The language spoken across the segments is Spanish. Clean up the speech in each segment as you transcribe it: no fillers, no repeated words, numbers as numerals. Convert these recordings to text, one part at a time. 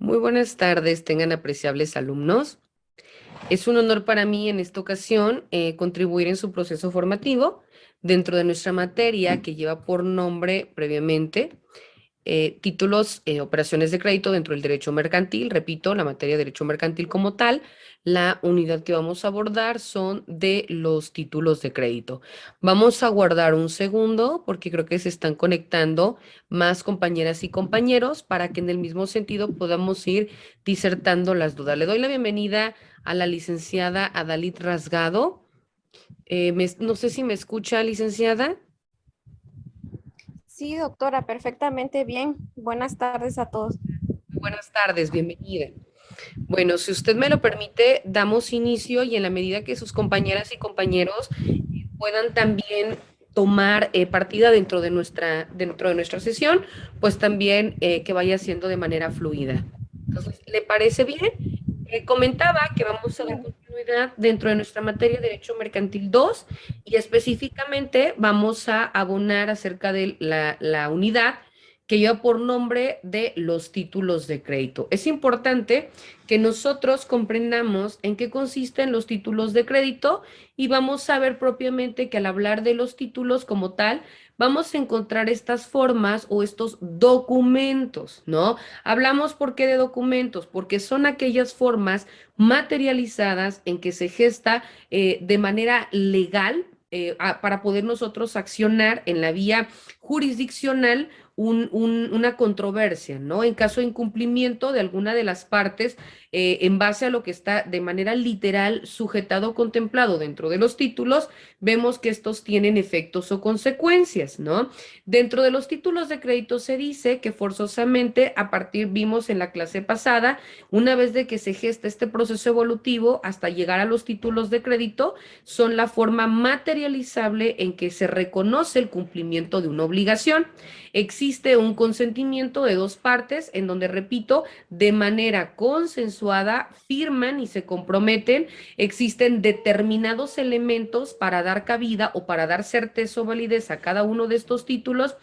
Muy buenas tardes, tengan apreciables alumnos. Es un honor para mí en esta ocasión contribuir en su proceso formativo dentro de nuestra materia que lleva por nombre previamente títulos, operaciones de crédito dentro del derecho mercantil. Repito, la materia de derecho mercantil como tal. La unidad que vamos a abordar son de los títulos de crédito. Vamos a guardar un segundo porque creo que se están conectando más compañeras y compañeros para que en el mismo sentido podamos ir disertando las dudas. Le doy la bienvenida a la licenciada Adalit Rasgado. No sé si me escucha, licenciada. Sí, doctora, perfectamente bien. Buenas tardes a todos. Buenas tardes, bienvenida. Bueno, si usted me lo permite, damos inicio y en la medida que sus compañeras y compañeros puedan también tomar partida dentro de nuestra sesión, pues también que vaya siendo de manera fluida. Entonces, ¿le parece bien? Comentaba que vamos a dar continuidad dentro de nuestra materia de Derecho Mercantil 2 y específicamente vamos a abonar acerca de la unidad que lleva por nombre de los títulos de crédito. Es importante que nosotros comprendamos en qué consisten los títulos de crédito y vamos a ver propiamente que al hablar de los títulos como tal, vamos a encontrar estas formas o estos documentos, ¿no? Hablamos ¿por qué de documentos? Porque son aquellas formas materializadas en que se gesta de manera legal para poder nosotros accionar en la vía jurisdiccional una controversia, ¿no? En caso de incumplimiento de alguna de las partes, en base a lo que está de manera literal sujetado o contemplado dentro de los títulos, vemos que estos tienen efectos o consecuencias, ¿no? Dentro de los títulos de crédito se dice que forzosamente, vimos en la clase pasada, una vez de que se gesta este proceso evolutivo hasta llegar a los títulos de crédito, son la forma materializable en que se reconoce el cumplimiento de una obligación. Existe un consentimiento de dos partes en donde, repito, de manera consensuada firman y se comprometen. Existen determinados elementos para dar cabida o para dar certeza o validez a cada uno de estos títulos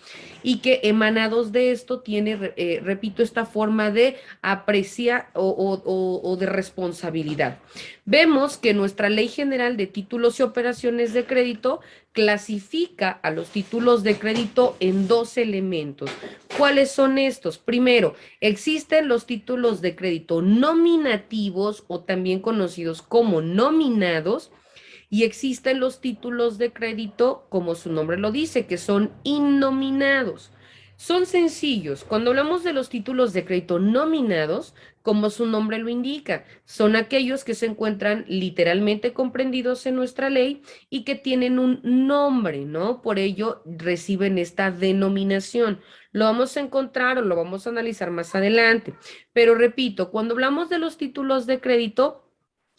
y que emanados de esto tiene, repito, esta forma de aprecia o de responsabilidad. Vemos que nuestra Ley General de Títulos y Operaciones de Crédito clasifica a los títulos de crédito en dos elementos. ¿Cuáles son estos? Primero, existen los títulos de crédito nominativos o también conocidos como nominados y existen los títulos de crédito, como su nombre lo dice, que son innominados. Son sencillos. Cuando hablamos de los títulos de crédito nominados, como su nombre lo indica, son aquellos que se encuentran literalmente comprendidos en nuestra ley y que tienen un nombre, ¿no? Por ello reciben esta denominación. Lo vamos a encontrar o lo vamos a analizar más adelante. Pero repito, cuando hablamos de los títulos de crédito,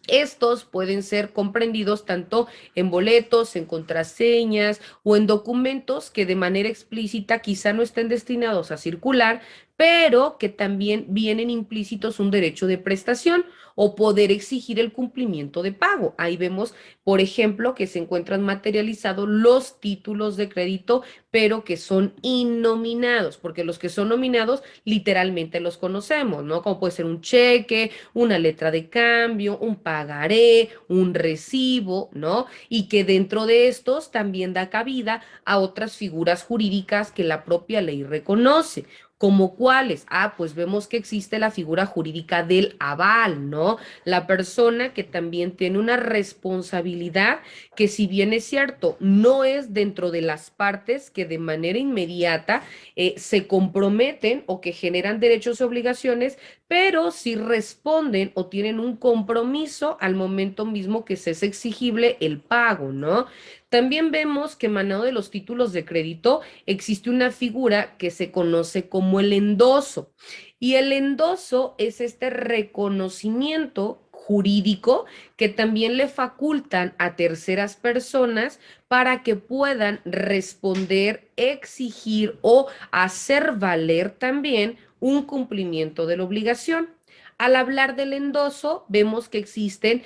estos pueden ser comprendidos tanto en boletos, en contraseñas o en documentos que de manera explícita quizá no estén destinados a circular, pero que también vienen implícitos un derecho de prestación o poder exigir el cumplimiento de pago. Ahí vemos, por ejemplo, que se encuentran materializados los títulos de crédito, pero que son innominados, porque los que son nominados literalmente los conocemos, ¿no? Como puede ser un cheque, una letra de cambio, un pagaré, un recibo, ¿no? Y que dentro de estos también da cabida a otras figuras jurídicas que la propia ley reconoce. ¿Como cuáles? Ah, pues vemos que existe la figura jurídica del aval, ¿no? La persona que también tiene una responsabilidad que, si bien es cierto, no es dentro de las partes que de manera inmediata se comprometen o que generan derechos y obligaciones, pero si responden o tienen un compromiso al momento mismo que se es exigible el pago, ¿no? También vemos que emanado de los títulos de crédito existe una figura que se conoce como el endoso. Y el endoso es este reconocimiento jurídico que también le facultan a terceras personas para que puedan responder, exigir o hacer valer también un cumplimiento de la obligación. Al hablar del endoso, vemos que existen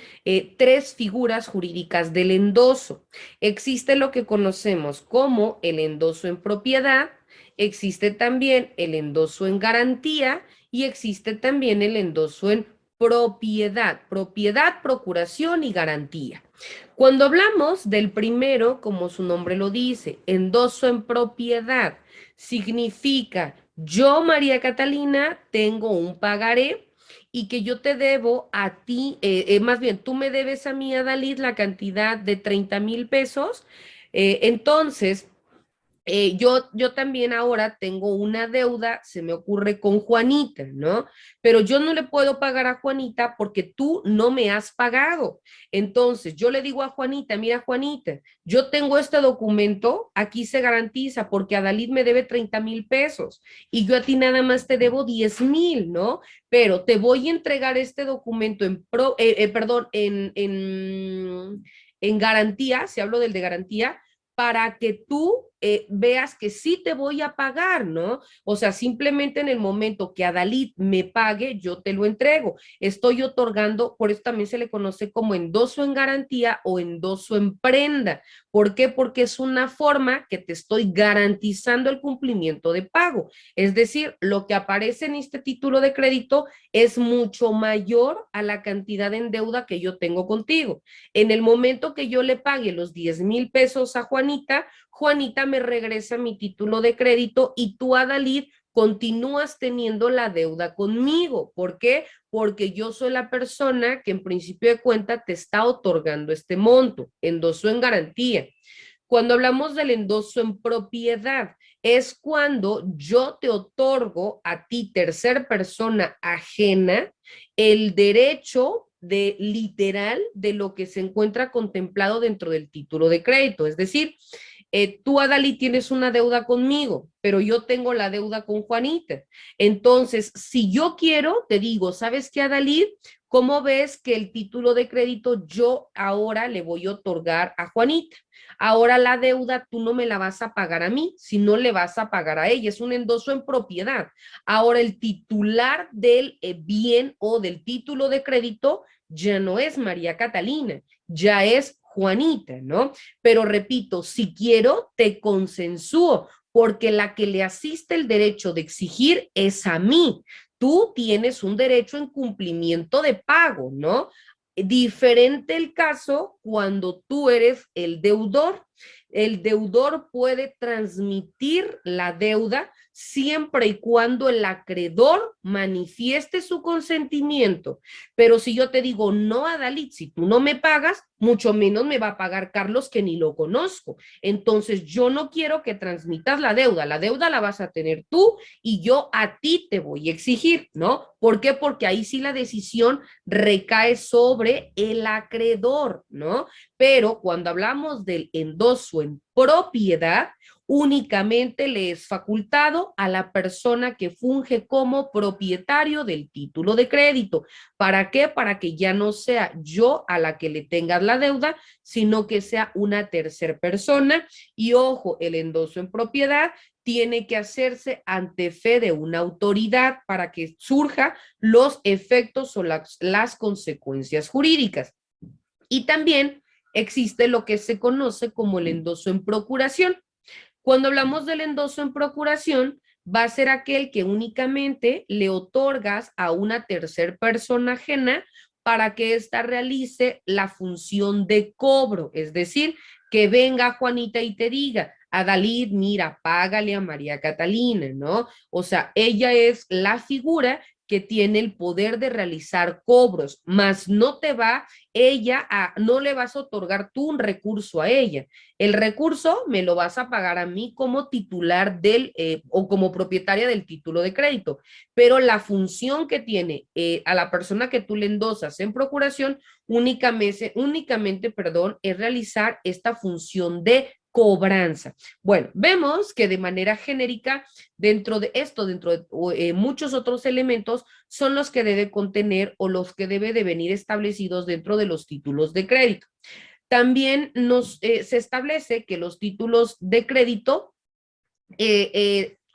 tres figuras jurídicas del endoso. Existe lo que conocemos como el endoso en propiedad, existe también el endoso en garantía y existe también el endoso en propiedad, propiedad, procuración y garantía. Cuando hablamos del primero, como su nombre lo dice, endoso en propiedad, significa yo, María Catalina, tengo un pagaré y que yo te debo a ti, más bien, tú me debes a mí, a Dalit, la cantidad de 30,000 pesos. Entonces, yo también ahora tengo una deuda, se me ocurre con Juanita, ¿no? Pero yo no le puedo pagar a Juanita porque tú no me has pagado. Entonces, yo le digo a Juanita, mira, Juanita, yo tengo este documento, aquí se garantiza porque Adalid me debe 30,000 pesos y yo a ti nada más te debo 10,000, ¿no? Pero te voy a entregar este documento perdón, en garantía, si hablo del de garantía, para que tú veas que sí te voy a pagar, ¿no? O sea, simplemente en el momento que Adalid me pague, yo te lo entrego. Estoy otorgando, por eso también se le conoce como endoso en garantía o endoso en prenda. ¿Por qué? Porque es una forma que te estoy garantizando el cumplimiento de pago. Es decir, lo que aparece en este título de crédito es mucho mayor a la cantidad en deuda que yo tengo contigo. En el momento que yo le pague los 10,000 pesos a Juanita, Juanita me regresa mi título de crédito y tú, Adalid, continúas teniendo la deuda conmigo. ¿Por qué? Porque yo soy la persona que en principio de cuenta te está otorgando este monto, endoso en garantía. Cuando hablamos del endoso en propiedad, es cuando yo te otorgo a ti, tercer persona ajena, el derecho de literal de lo que se encuentra contemplado dentro del título de crédito. Es decir, tú, Adalí, tienes una deuda conmigo, pero yo tengo la deuda con Juanita. Entonces, si yo quiero, te digo, ¿sabes qué, Adalí? ¿Cómo ves que el título de crédito yo ahora le voy a otorgar a Juanita? Ahora la deuda tú no me la vas a pagar a mí, sino le vas a pagar a ella. Es un endoso en propiedad. Ahora el titular del bien o del título de crédito ya no es María Catalina, ya es Juanita, ¿no? Pero repito, si quiero, te consensúo, porque la que le asiste el derecho de exigir es a mí. Tú tienes un derecho en cumplimiento de pago, ¿no? Diferente el caso cuando tú eres el deudor. El deudor puede transmitir la deuda siempre y cuando el acreedor manifieste su consentimiento. Pero si yo te digo, no, Adalit, si tú no me pagas, mucho menos me va a pagar Carlos, que ni lo conozco. Entonces yo no quiero que transmitas la deuda la vas a tener tú y yo a ti te voy a exigir, ¿no? ¿Por qué? Porque ahí sí la decisión recae sobre el acreedor, ¿no? Pero cuando hablamos del endoso en propiedad, únicamente le es facultado a la persona que funge como propietario del título de crédito. ¿Para qué? Para que ya no sea yo a la que le tengas la deuda, sino que sea una tercera persona. Y ojo, el endoso en propiedad tiene que hacerse ante fe de una autoridad para que surja los efectos o las consecuencias jurídicas. Y también existe lo que se conoce como el endoso en procuración. Cuando hablamos del endoso en procuración, va a ser aquel que únicamente le otorgas a una tercera persona ajena para que ésta realice la función de cobro, es decir, que venga Juanita y te diga, Adalid, mira, págale a María Catalina, ¿no? O sea, ella es la figura que tiene el poder de realizar cobros, más no te va no le vas a otorgar tú un recurso a ella. El recurso me lo vas a pagar a mí como titular o como propietaria del título de crédito, pero la función que tiene a la persona que tú le endosas en procuración únicamente, es realizar esta función de cobranza. Bueno, vemos que de manera genérica, dentro de muchos otros elementos, son los que debe contener o los que debe de venir establecidos dentro de los títulos de crédito. También se establece que los títulos de crédito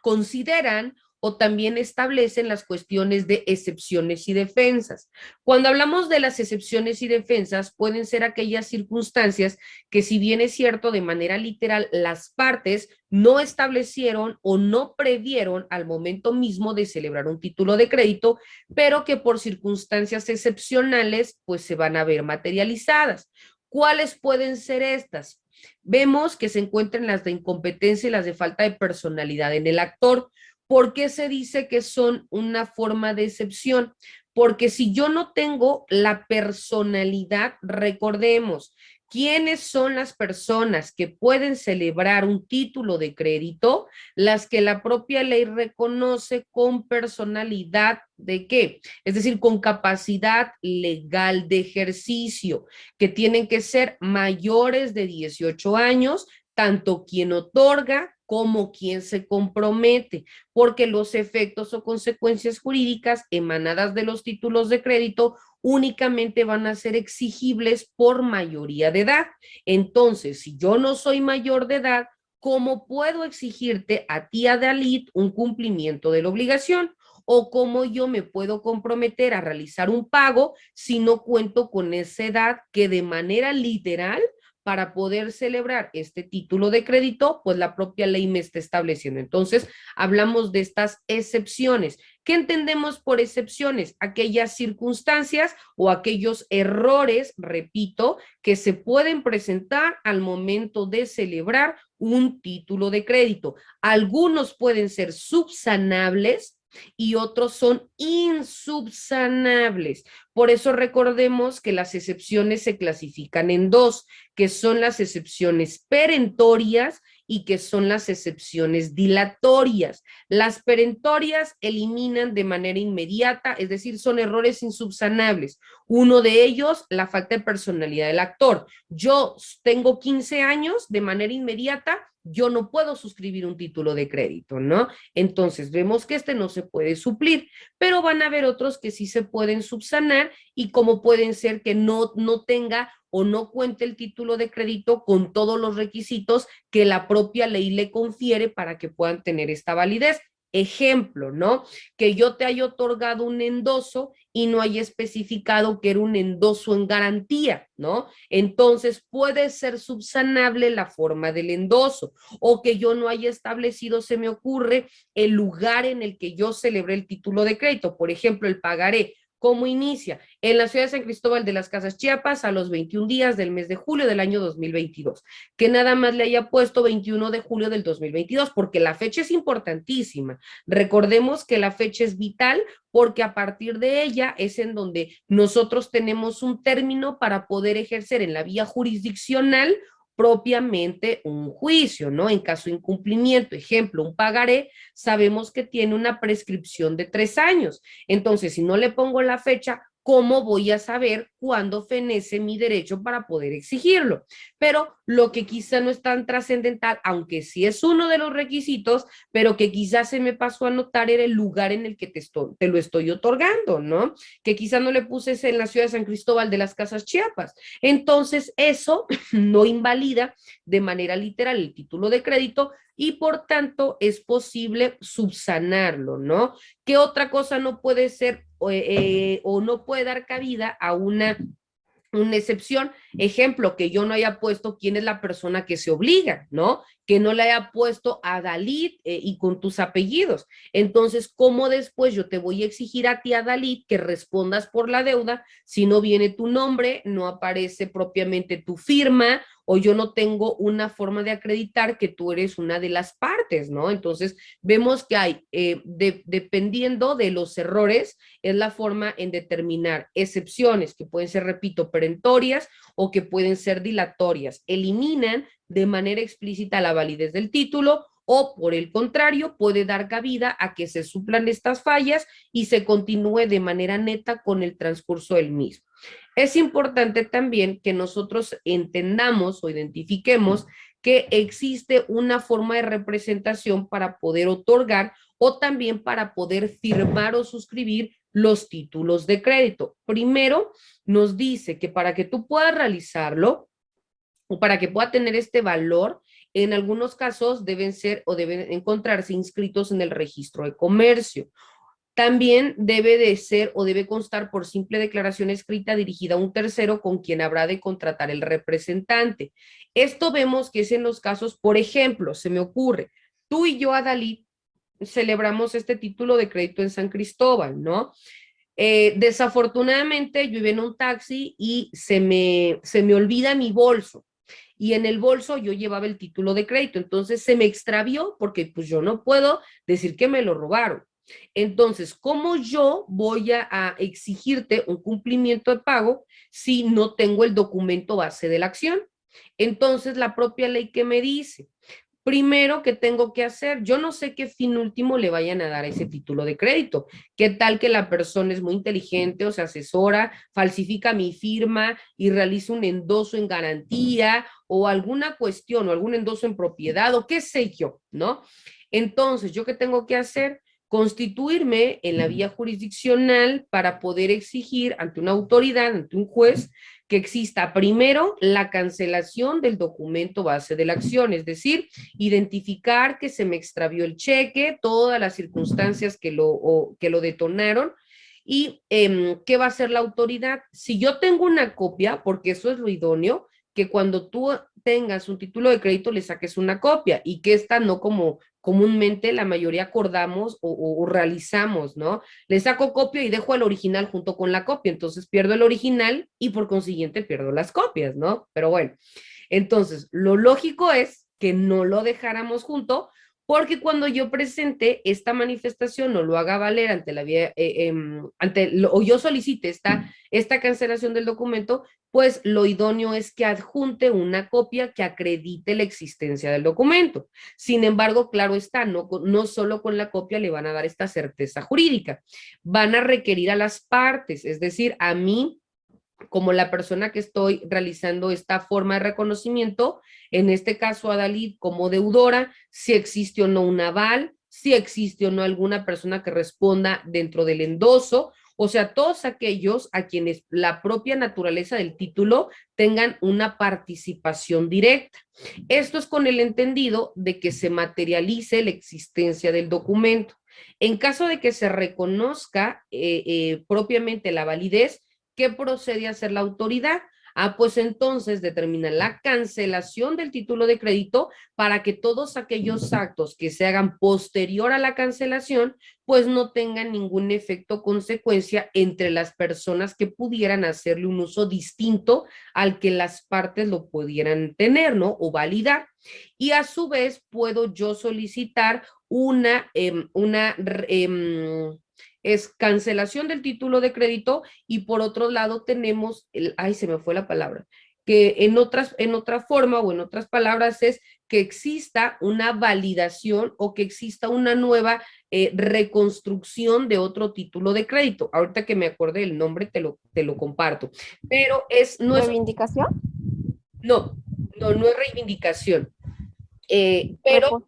consideran o también establecen las cuestiones de excepciones y defensas. Cuando hablamos de las excepciones y defensas, pueden ser aquellas circunstancias que, si bien es cierto, de manera literal, las partes no establecieron o no previeron al momento mismo de celebrar un título de crédito, pero que por circunstancias excepcionales pues se van a ver materializadas. ¿Cuáles pueden ser estas? Vemos que se encuentran las de incompetencia y las de falta de personalidad en el actor. ¿Por qué se dice que son una forma de excepción? Porque si yo no tengo la personalidad, recordemos, ¿quiénes son las personas que pueden celebrar un título de crédito? Las que la propia ley reconoce con personalidad de qué, es decir, con capacidad legal de ejercicio, que tienen que ser mayores de 18 años, tanto quien otorga como quien se compromete, porque los efectos o consecuencias jurídicas emanadas de los títulos de crédito únicamente van a ser exigibles por mayoría de edad. Entonces, si yo no soy mayor de edad, ¿cómo puedo exigirte a ti, Adalit, un cumplimiento de la obligación? ¿O cómo yo me puedo comprometer a realizar un pago si no cuento con esa edad que, de manera literal, para poder celebrar este título de crédito, pues la propia ley me está estableciendo? Entonces, hablamos de estas excepciones. ¿Qué entendemos por excepciones? Aquellas circunstancias o aquellos errores, repito, que se pueden presentar al momento de celebrar un título de crédito. Algunos pueden ser subsanables y otros son insubsanables. Por eso recordemos que las excepciones se clasifican en dos, que son las excepciones perentorias y que son las excepciones dilatorias. Las perentorias eliminan de manera inmediata, es decir, son errores insubsanables. Uno de ellos, la falta de personalidad del actor. Yo tengo 15 años, de manera inmediata yo no puedo suscribir un título de crédito, ¿no? Entonces vemos que este no se puede suplir, pero van a haber otros que sí se pueden subsanar, y como pueden ser que no tenga o no cuente el título de crédito con todos los requisitos que la propia ley le confiere para que puedan tener esta validez. Ejemplo, ¿no? Que yo te haya otorgado un endoso y no haya especificado que era un endoso en garantía, ¿no? Entonces puede ser subsanable la forma del endoso, o que yo no haya establecido, se me ocurre, el lugar en el que yo celebré el título de crédito. Por ejemplo, el pagaré. ¿Cómo inicia? En la ciudad de San Cristóbal de las Casas, Chiapas, a los 21 días del mes de julio del año 2022. Que nada más le haya puesto 21 de julio del 2022, porque la fecha es importantísima. Recordemos que la fecha es vital, porque a partir de ella es en donde nosotros tenemos un término para poder ejercer en la vía jurisdiccional propiamente un juicio, ¿no? En caso de incumplimiento, ejemplo, un pagaré, sabemos que tiene una prescripción de 3 años. Entonces, si no le pongo la fecha, ¿cómo voy a saber cuándo fenece mi derecho para poder exigirlo? Pero lo que quizá no es tan trascendental, aunque sí es uno de los requisitos, pero que quizás se me pasó a notar, era el lugar en el que te lo estoy otorgando, ¿no? Que quizá no le puse en la ciudad de San Cristóbal de las Casas, Chiapas. Entonces, eso no invalida de manera literal el título de crédito, y por tanto es posible subsanarlo, ¿no? ¿Qué otra cosa no puede ser o no puede dar cabida a una excepción? Ejemplo, que yo no haya puesto quién es la persona que se obliga, ¿no? Que no le haya puesto a Dalit y con tus apellidos. Entonces, ¿cómo después yo te voy a exigir a ti, a Dalit, que respondas por la deuda si no viene tu nombre, no aparece propiamente tu firma, o yo no tengo una forma de acreditar que tú eres una de las partes, ¿no? Entonces, vemos que hay, dependiendo de los errores, es la forma en determinar excepciones que pueden ser, repito, perentorias o que pueden ser dilatorias. Eliminan de manera explícita la validez del título, o por el contrario, puede dar cabida a que se suplan estas fallas y se continúe de manera neta con el transcurso del mismo. Es importante también que nosotros entendamos o identifiquemos que existe una forma de representación para poder otorgar o también para poder firmar o suscribir los títulos de crédito. Primero, nos dice que para que tú puedas realizarlo, o para que pueda tener este valor, en algunos casos deben ser o deben encontrarse inscritos en el registro de comercio. También debe de ser o debe constar por simple declaración escrita dirigida a un tercero con quien habrá de contratar el representante. Esto vemos que es en los casos, por ejemplo, se me ocurre, tú y yo, Adalid, celebramos este título de crédito en San Cristóbal, ¿no? Desafortunadamente yo iba en un taxi y se me olvida mi bolso y en el bolso yo llevaba el título de crédito, entonces se me extravió porque pues yo no puedo decir que me lo robaron. Entonces, ¿cómo yo voy a exigirte un cumplimiento de pago si no tengo el documento base de la acción? Entonces, la propia ley que me dice, primero que tengo que hacer, yo no sé qué fin último le vayan a dar a ese título de crédito. ¿Qué tal que la persona es muy inteligente o se asesora, falsifica mi firma y realiza un endoso en garantía o alguna cuestión o algún endoso en propiedad o qué sé yo, ¿no? Entonces, ¿yo qué tengo que hacer? Constituirme en la vía jurisdiccional para poder exigir ante una autoridad, ante un juez, que exista primero la cancelación del documento base de la acción, es decir, identificar que se me extravió el cheque, todas las circunstancias que lo detonaron y qué va a hacer la autoridad. Si yo tengo una copia, porque eso es lo idóneo, que cuando tú tengas un título de crédito le saques una copia y que esta no como comúnmente la mayoría acordamos o realizamos, ¿no? Le saco copia y dejo el original junto con la copia, entonces pierdo el original y por consiguiente pierdo las copias, ¿no? Pero bueno, entonces lo lógico es que no lo dejáramos junto porque cuando yo presente esta manifestación o lo haga valer ante la vía, o yo solicite esta cancelación del documento, pues lo idóneo es que adjunte una copia que acredite la existencia del documento. Sin embargo, claro está, no solo con la copia le van a dar esta certeza jurídica, van a requerir a las partes, es decir, a mí como la persona que estoy realizando esta forma de reconocimiento, en este caso a Dalí como deudora, si existe o no un aval, si existe o no alguna persona que responda dentro del endoso, o sea, todos aquellos a quienes la propia naturaleza del título tengan una participación directa. Esto es con el entendido de que se materialice la existencia del documento. En caso de que se reconozca propiamente la validez, ¿qué procede a hacer la autoridad? Pues entonces determina la cancelación del título de crédito para que todos aquellos actos que se hagan posterior a la cancelación, pues no tengan ningún efecto o consecuencia entre las personas que pudieran hacerle un uso distinto al que las partes lo pudieran tener, ¿no? O validar. Y a su vez puedo yo solicitar es cancelación del título de crédito y por otro lado tenemos ay, se me fue la palabra, que en otra forma o en otras palabras es que exista una validación o que exista una nueva reconstrucción de otro título de crédito. Ahorita que me acordé el nombre te lo comparto, pero ¿Reivindicación? no, no es reivindicación, eh, pero Repo-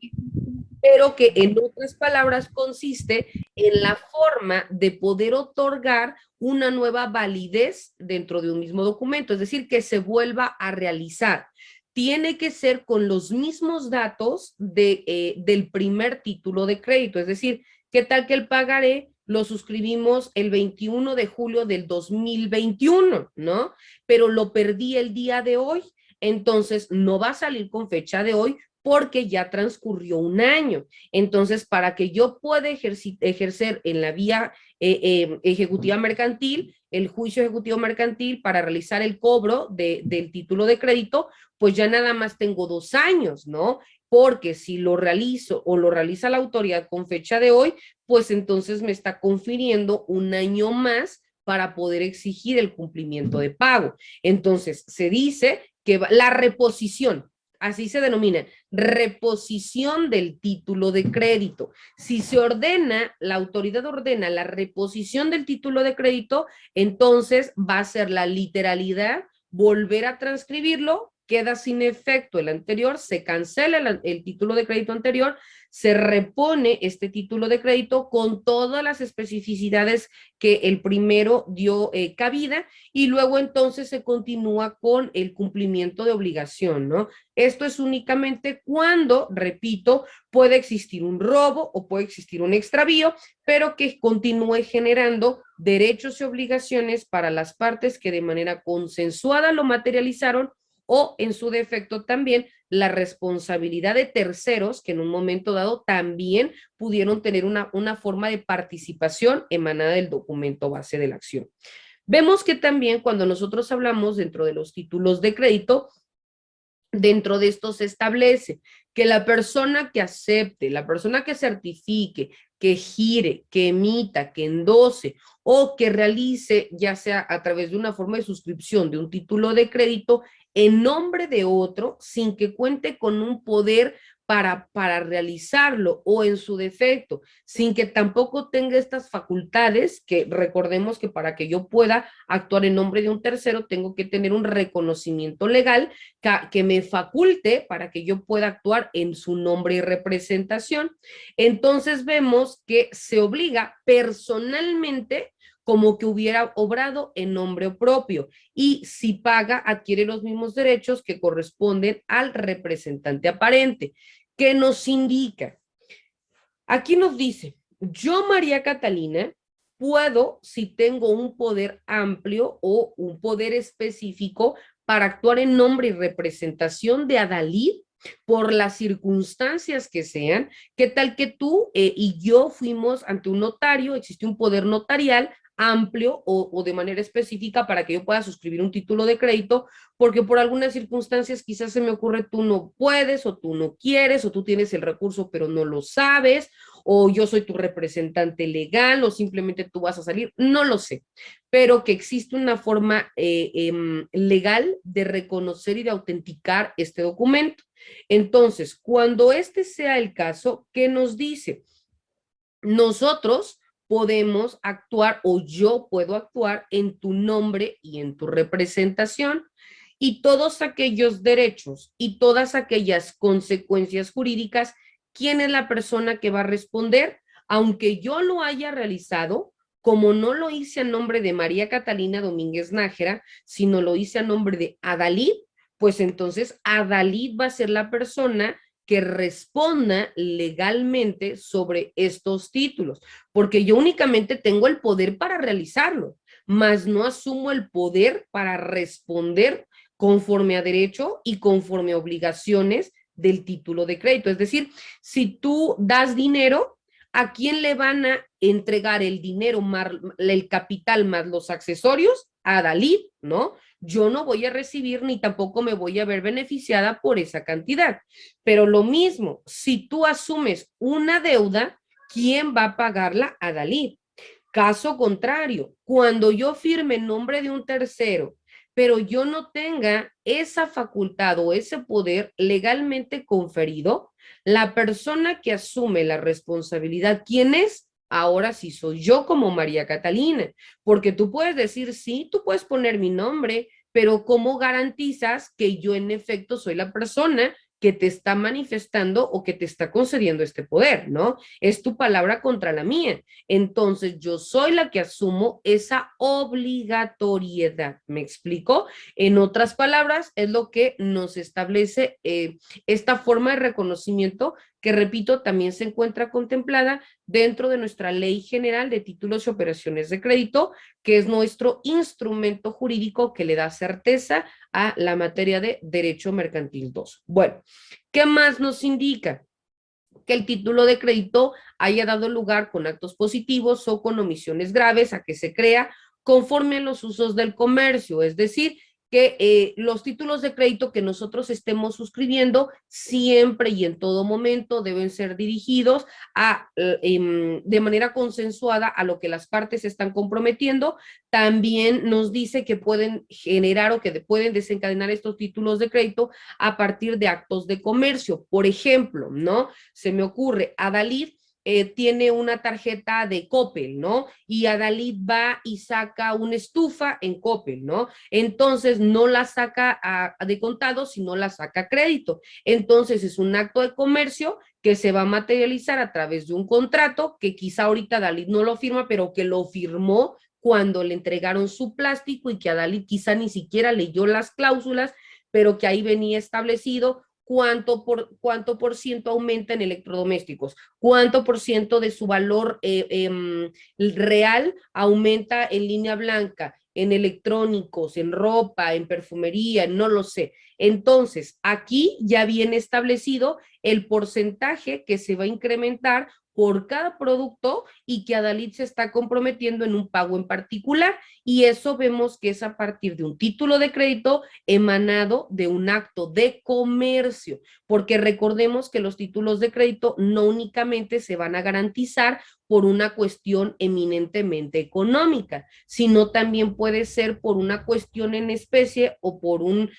pero que en otras palabras consiste en la forma de poder otorgar una nueva validez dentro de un mismo documento, es decir, que se vuelva a realizar. Tiene que ser con los mismos datos del primer título de crédito, es decir, ¿qué tal que el pagaré lo suscribimos el 21 de julio del 2021, ¿no? Pero lo perdí el día de hoy, entonces no va a salir con fecha de hoy porque ya transcurrió un año. Entonces, para que yo pueda ejercer en la vía ejecutiva mercantil, el juicio ejecutivo mercantil para realizar el cobro del título de crédito, pues ya nada más tengo 2 años, ¿no? Porque si lo realizo o lo realiza la autoridad con fecha de hoy, pues entonces me está confiriendo un año más para poder exigir el cumplimiento de pago. Entonces, se dice que la reposición, así se denomina, reposición del título de crédito. Si se ordena, la autoridad ordena la reposición del título de crédito, entonces va a ser la literalidad volver a transcribirlo queda sin efecto el anterior, se cancela el título de crédito anterior, se repone este título de crédito con todas las especificidades que el primero dio cabida, y luego entonces se continúa con el cumplimiento de obligación, ¿no? Esto es únicamente cuando, repito, puede existir un robo o puede existir un extravío, pero que continúe generando derechos y obligaciones para las partes que de manera consensuada lo materializaron, o en su defecto también la responsabilidad de terceros que en un momento dado también pudieron tener una forma de participación emanada del documento base de la acción. Vemos que también cuando nosotros hablamos dentro de los títulos de crédito, dentro de esto se establece que la persona que acepte, la persona que certifique, que gire, que emita, que endose o que realice, ya sea a través de una forma de suscripción de un título de crédito en nombre de otro, sin que cuente con un poder para realizarlo, o en su defecto, sin que tampoco tenga estas facultades, que recordemos que para que yo pueda actuar en nombre de un tercero, tengo que tener un reconocimiento legal que me faculte para que yo pueda actuar en su nombre y representación. Entonces vemos que se obliga personalmente como que hubiera obrado en nombre propio, y si paga, adquiere los mismos derechos que corresponden al representante aparente. ¿Qué nos indica? Aquí nos dice, yo, María Catalina, puedo, si tengo un poder amplio o un poder específico para actuar en nombre y representación de Adalid, por las circunstancias que sean, qué tal que tú y yo fuimos ante un notario, existe un poder notarial amplio o de manera específica para que yo pueda suscribir un título de crédito, porque por algunas circunstancias quizás se me ocurre tú no puedes o tú no quieres o tú tienes el recurso pero no lo sabes, o yo soy tu representante legal, o simplemente tú vas a salir, no lo sé, pero que existe una forma legal de reconocer y de autenticar este documento. Entonces, cuando este sea el caso, ¿qué nos dice? Nosotros podemos actuar, o yo puedo actuar en tu nombre y en tu representación, y todos aquellos derechos y todas aquellas consecuencias jurídicas, ¿quién es la persona que va a responder? Aunque yo lo haya realizado, como no lo hice a nombre de María Catalina Domínguez Nájera, sino lo hice a nombre de Adalid, pues entonces Adalid va a ser la persona que responda legalmente sobre estos títulos, porque yo únicamente tengo el poder para realizarlo, mas no asumo el poder para responder conforme a derecho y conforme a obligaciones del título de crédito. Es decir, si tú das dinero, ¿a quién le van a entregar el dinero, más el capital más los accesorios? A Dalí, ¿no? Yo no voy a recibir ni tampoco me voy a ver beneficiada por esa cantidad. Pero lo mismo, si tú asumes una deuda, ¿quién va a pagarla? A Dalí. Caso contrario, cuando yo firme en nombre de un tercero, pero yo no tenga esa facultad o ese poder legalmente conferido, la persona que asume la responsabilidad, ¿quién es? Ahora sí soy yo, como María Catalina, porque tú puedes decir, sí, tú puedes poner mi nombre, pero ¿cómo garantizas que yo en efecto soy la persona que te está manifestando o que te está concediendo este poder, ¿no? Es tu palabra contra la mía. Entonces, yo soy la que asumo esa obligatoriedad. ¿Me explico? En otras palabras, es lo que nos establece esta forma de reconocimiento, que repito, también se encuentra contemplada dentro de nuestra Ley General de Títulos y Operaciones de Crédito, que es nuestro instrumento jurídico que le da certeza a la materia de Derecho Mercantil 2. Bueno, ¿qué más nos indica? Que el título de crédito haya dado lugar con actos positivos o con omisiones graves a que se crea conforme a los usos del comercio, es decir, que los títulos de crédito que nosotros estemos suscribiendo siempre y en todo momento deben ser dirigidos de manera consensuada a lo que las partes están comprometiendo. También nos dice que pueden generar o que pueden desencadenar estos títulos de crédito a partir de actos de comercio. Por ejemplo, ¿no? Se me ocurre, Adalid tiene una tarjeta de Coppel, ¿no? Y Adalid va y saca una estufa en Coppel, ¿no? Entonces no la saca de contado, sino la saca a crédito. Entonces es un acto de comercio que se va a materializar a través de un contrato que quizá ahorita Adalid no lo firma, pero que lo firmó cuando le entregaron su plástico y que Adalid quizá ni siquiera leyó las cláusulas, pero que ahí venía establecido cuánto por ciento aumenta en electrodomésticos, cuánto por ciento de su valor real aumenta en línea blanca, en electrónicos, en ropa, en perfumería, no lo sé. Entonces, aquí ya viene establecido el porcentaje que se va a incrementar por cada producto y que Adalid se está comprometiendo en un pago en particular. Y eso vemos que es a partir de un título de crédito emanado de un acto de comercio, porque recordemos que los títulos de crédito no únicamente se van a garantizar por una cuestión eminentemente económica, sino también puede ser por una cuestión en especie o por un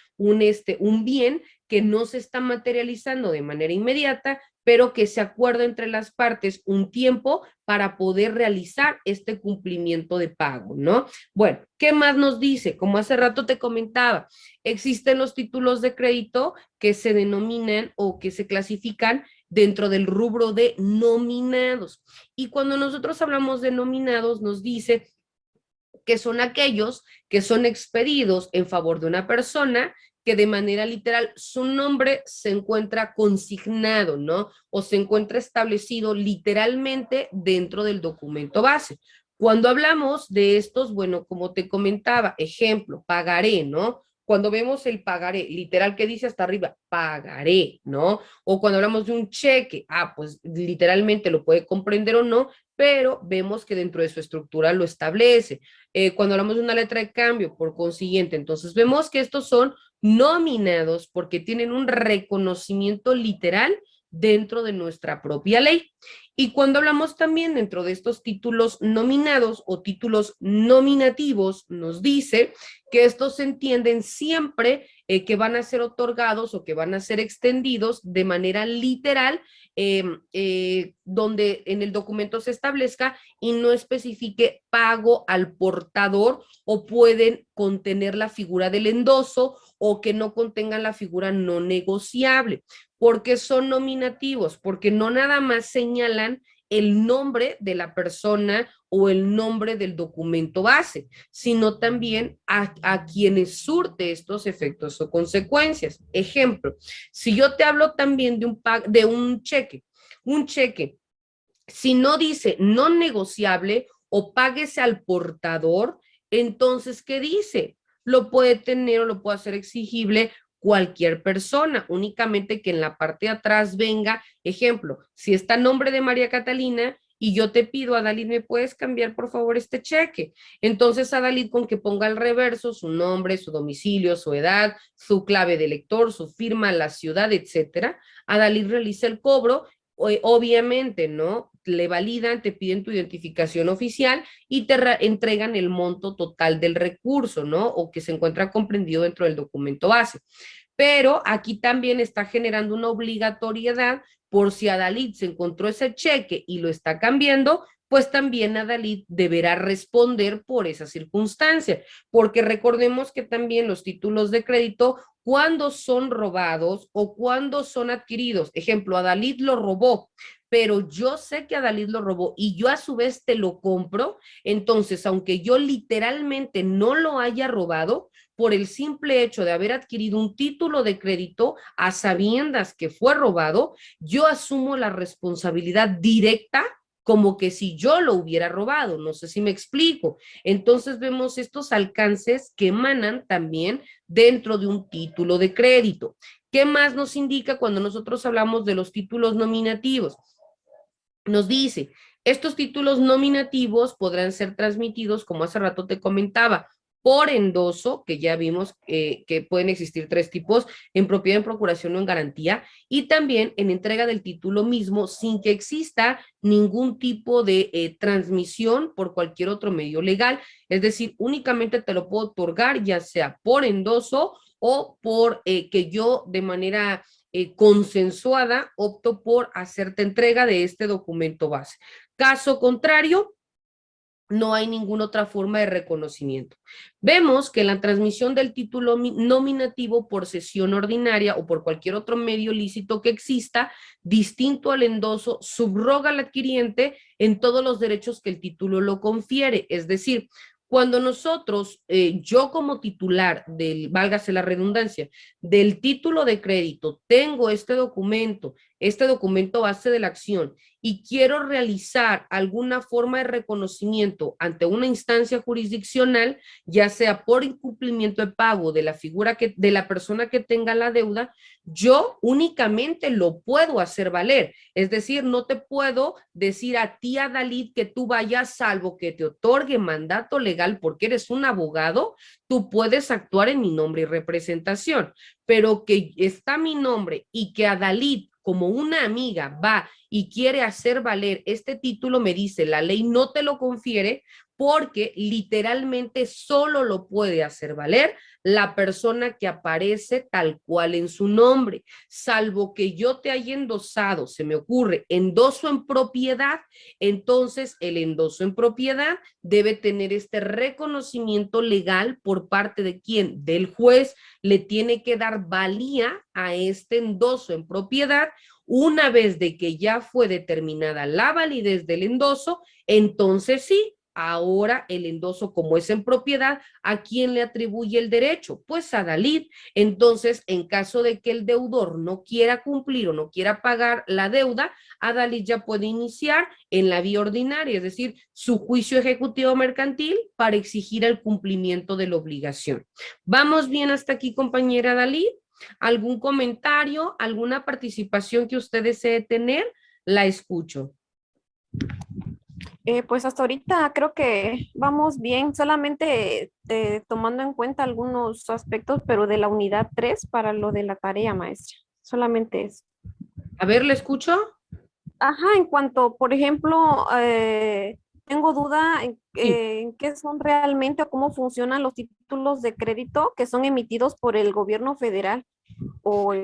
bien que no se está materializando de manera inmediata, pero que se acuerda entre las partes un tiempo para poder realizar este cumplimiento de pago, ¿no? Bueno, ¿qué más nos dice? Como hace rato te comentaba, existen los títulos de crédito que se denominan o que se clasifican dentro del rubro de nominados. Y cuando nosotros hablamos de nominados, nos dice que son aquellos que son expedidos en favor de una persona que de manera literal su nombre se encuentra consignado, ¿no? O se encuentra establecido literalmente dentro del documento base. Cuando hablamos de estos, bueno, como te comentaba, ejemplo, pagaré, ¿no? Cuando vemos el pagaré, literal que dice hasta arriba, pagaré, ¿no? O cuando hablamos de un cheque, pues literalmente lo puede comprender o no, pero vemos que dentro de su estructura lo establece. Cuando hablamos de una letra de cambio, por consiguiente, entonces vemos que estos son nominados porque tienen un reconocimiento literal dentro de nuestra propia ley. Y cuando hablamos también dentro de estos títulos nominados o títulos nominativos, nos dice que estos se entienden siempre que van a ser otorgados o que van a ser extendidos de manera literal, donde en el documento se establezca y no especifique pago al portador o pueden contener la figura del endoso o que no contengan la figura no negociable. ¿Por qué son nominativos? Porque no nada más señalan el nombre de la persona o el nombre del documento base, sino también a quienes surte estos efectos o consecuencias. Ejemplo, si yo te hablo también de un cheque, si no dice no negociable o páguese al portador, entonces, ¿qué dice? Lo puede tener o lo puede hacer exigible cualquier persona, únicamente que en la parte de atrás venga, ejemplo, si está nombre de María Catalina y yo te pido, Adalid, ¿me puedes cambiar por favor este cheque? Entonces, Adalid con que ponga al reverso su nombre, su domicilio, su edad, su clave de lector, su firma, la ciudad, etcétera, Adalid realiza el cobro, obviamente, ¿no? Le validan, te piden tu identificación oficial y te entregan el monto total del recurso, ¿no? O que se encuentra comprendido dentro del documento base. Pero aquí también está generando una obligatoriedad por si Adalid se encontró ese cheque y lo está cambiando, pues también Adalid deberá responder por esa circunstancia, porque recordemos que también los títulos de crédito, cuando son robados o cuando son adquiridos, ejemplo, Adalid lo robó, pero yo sé que Adalid lo robó y yo a su vez te lo compro, entonces, aunque yo literalmente no lo haya robado, por el simple hecho de haber adquirido un título de crédito a sabiendas que fue robado, yo asumo la responsabilidad directa como que si yo lo hubiera robado, no sé si me explico. Entonces vemos estos alcances que emanan también dentro de un título de crédito. ¿Qué más nos indica cuando nosotros hablamos de los títulos nominativos? Nos dice, estos títulos nominativos podrán ser transmitidos, como hace rato te comentaba, por endoso, que ya vimos que pueden existir tres tipos, en propiedad, en procuración o en garantía, y también en entrega del título mismo sin que exista ningún tipo de transmisión por cualquier otro medio legal. Es decir, únicamente te lo puedo otorgar ya sea por endoso o por que yo de manera consensuada, opto por hacerte entrega de este documento base. Caso contrario, no hay ninguna otra forma de reconocimiento. Vemos que la transmisión del título nominativo por sesión ordinaria o por cualquier otro medio lícito que exista, distinto al endoso, subroga al adquiriente en todos los derechos que el título lo confiere. Es decir, cuando nosotros, yo como titular del, válgase la redundancia, del título de crédito, tengo este documento base de la acción, y quiero realizar alguna forma de reconocimiento ante una instancia jurisdiccional, ya sea por incumplimiento de pago de la figura de la persona que tenga la deuda, yo únicamente lo puedo hacer valer. Es decir, no te puedo decir a ti, Adalid, que tú vayas, salvo que te otorgue mandato legal porque eres un abogado, tú puedes actuar en mi nombre y representación, pero que está mi nombre y que Adalid, como una amiga, va y quiere hacer valer este título, me dice, la ley no te lo confiere porque literalmente solo lo puede hacer valer la persona que aparece tal cual en su nombre, salvo que yo te haya endosado, se me ocurre, endoso en propiedad, entonces el endoso en propiedad debe tener este reconocimiento legal por parte de quién, del juez, le tiene que dar valía a este endoso en propiedad. Una vez de que ya fue determinada la validez del endoso, entonces sí, ahora el endoso, como es en propiedad, ¿a quién le atribuye el derecho? Pues a Dalid. Entonces, en caso de que el deudor no quiera cumplir o no quiera pagar la deuda, Adalid ya puede iniciar en la vía ordinaria, es decir, su juicio ejecutivo mercantil para exigir el cumplimiento de la obligación. ¿Vamos bien hasta aquí, compañera Adalid? ¿Algún comentario, alguna participación que usted desee tener? La escucho. Pues hasta ahorita creo que vamos bien, solamente tomando en cuenta algunos aspectos, pero de la unidad 3 para lo de la tarea, maestra. Solamente eso. A ver, ¿le escucho? Ajá, en cuanto, por ejemplo, tengo duda Sí. en qué son realmente o cómo funcionan los títulos de crédito que son emitidos por el gobierno federal o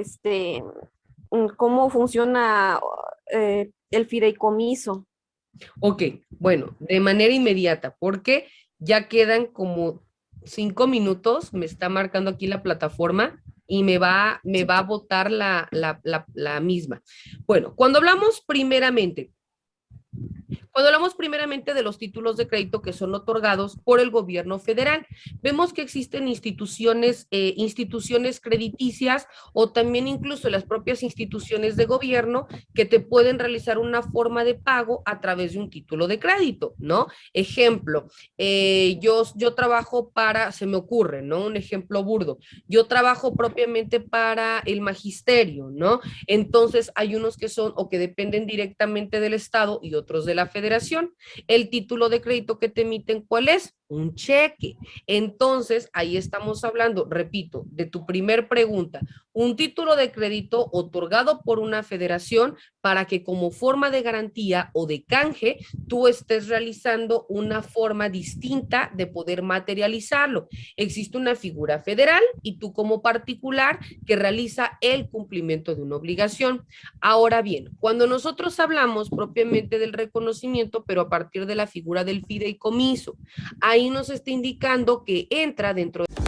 cómo funciona el fideicomiso. Ok, bueno, de manera inmediata, porque ya quedan como 5 minutos, me está marcando aquí la plataforma y me va a botar la misma. Bueno, cuando hablamos primeramente de los títulos de crédito que son otorgados por el gobierno federal, vemos que existen instituciones crediticias o también incluso las propias instituciones de gobierno que te pueden realizar una forma de pago a través de un título de crédito, ¿no? Ejemplo, yo trabajo para, se me ocurre, ¿no? Un ejemplo burdo, yo trabajo propiamente para el magisterio, ¿no? Entonces hay unos que son o que dependen directamente del Estado y otros de la Federación. El título de crédito que te emiten, ¿cuál es? Un cheque. Entonces, ahí estamos hablando, repito, de tu primer pregunta, un título de crédito otorgado por una federación para que como forma de garantía o de canje, tú estés realizando una forma distinta de poder materializarlo. Existe una figura federal y tú como particular que realiza el cumplimiento de una obligación. Ahora bien, cuando nosotros hablamos propiamente del reconocimiento, pero a partir de la figura del fideicomiso, ahí nos está indicando que entra dentro de